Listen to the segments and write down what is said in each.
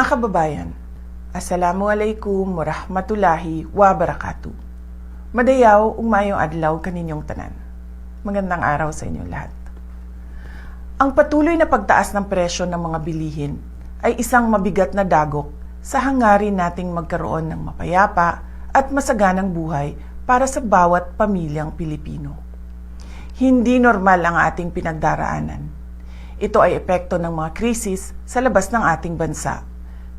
Mga kababayan, Assalamualaikum warahmatullahi wabarakatuh. Madayaw ug maayong adlaw kaninyong tanan. Magandang araw sa inyong lahat. Ang patuloy na pagtaas ng presyo ng mga bilihin ay isang mabigat na dagok sa hangarin nating magkaroon ng mapayapa at masaganang buhay para sa bawat pamilyang Pilipino. Hindi normal ang ating pinagdaraanan. Ito ay epekto ng mga krisis sa labas ng ating bansa,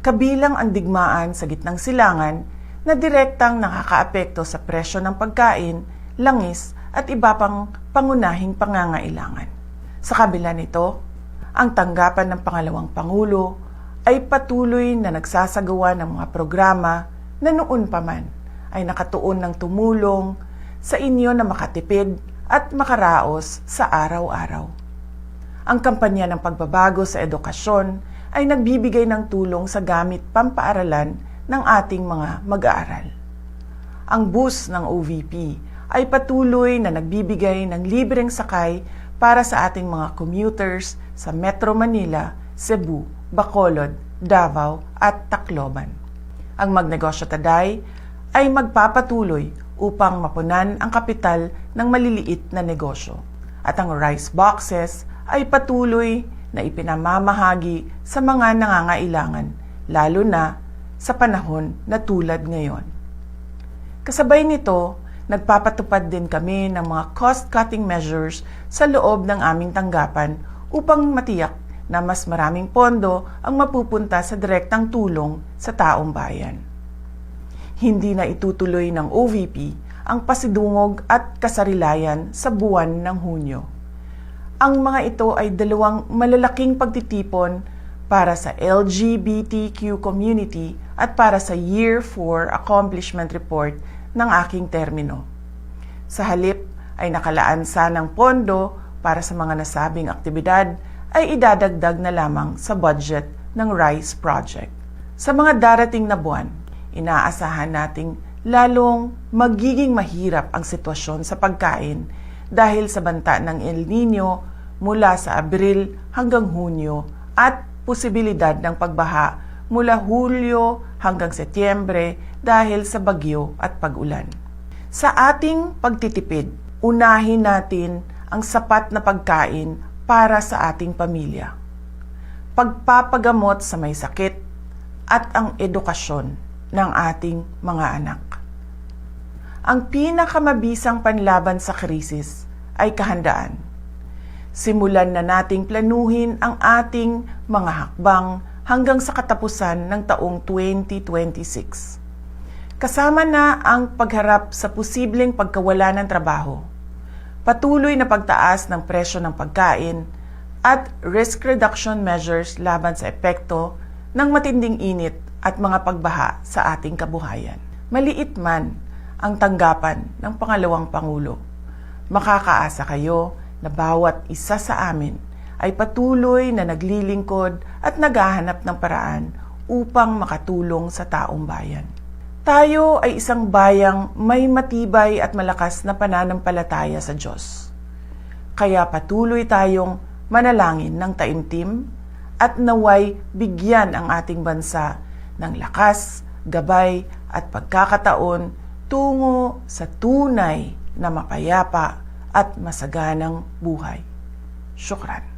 kabilang ang digmaan sa gitnang silangan na direktang nakakaapekto sa presyo ng pagkain, langis at iba pang pangunahing pangangailangan. Sa kabila nito, ang tanggapan ng pangalawang Pangulo ay patuloy na nagsasagawa ng mga programa na noon pa man ay nakatuon ng tumulong sa inyo na makatipid at makaraos sa araw-araw. Ang kampanya ng pagbabago sa edukasyon ay nagbibigay ng tulong sa gamit pampaaralan ng ating mga mag-aaral. Ang bus ng OVP ay patuloy na nagbibigay ng libreng sakay para sa ating mga commuters sa Metro Manila, Cebu, Bacolod, Davao at Tacloban. Ang Magnegosyo Taday ay magpapatuloy upang mapunan ang kapital ng maliliit na negosyo. At ang rice boxes ay patuloy na ipinamamahagi sa mga nangangailangan, lalo na sa panahon na tulad ngayon. Kasabay nito, nagpapatupad din kami ng mga cost-cutting measures sa loob ng aming tanggapan upang matiyak na mas maraming pondo ang mapupunta sa direktang tulong sa taong bayan. Hindi na itutuloy ng OVP ang pasidungog at kasarilayan sa buwan ng Hunyo. Ang mga ito ay dalawang malalaking pagtitipon para sa LGBTQ community at para sa Year 4 Accomplishment Report ng aking termino. Sa halip ay nakalaan sanang pondo para sa mga nasabing aktibidad ay idadagdag na lamang sa budget ng RICE project. Sa mga darating na buwan, inaasahan nating lalong magiging mahirap ang sitwasyon sa pagkain dahil sa banta ng El Nino mula sa Abril hanggang Hunyo at posibilidad ng pagbaha mula Hulyo hanggang Setyembre dahil sa bagyo at pag-ulan. Sa ating pagtitipid, unahin natin ang sapat na pagkain para sa ating pamilya, pagpapagamot sa may sakit at ang edukasyon ng ating mga anak. Ang pinakamabisang panlaban sa krisis ay kahandaan. Simulan na nating planuhin ang ating mga hakbang hanggang sa katapusan ng taong 2026. Kasama na ang pagharap sa posibleng pagkawala ng trabaho, patuloy na pagtaas ng presyo ng pagkain, at risk reduction measures laban sa epekto ng matinding init at mga pagbaha sa ating kabuhayan. Maliit man ang tanggapan ng pangalawang Pangulo, makakaasa kayo na bawat isa sa amin ay patuloy na naglilingkod at naghahanap ng paraan upang makatulong sa taong bayan. Tayo ay isang bayang may matibay at malakas na pananampalataya sa Diyos. Kaya patuloy tayong manalangin ng taimtim at naway bigyan ang ating bansa ng lakas, gabay at pagkakataon tungo sa tunay na mapayapa at masaganang buhay. Syukran.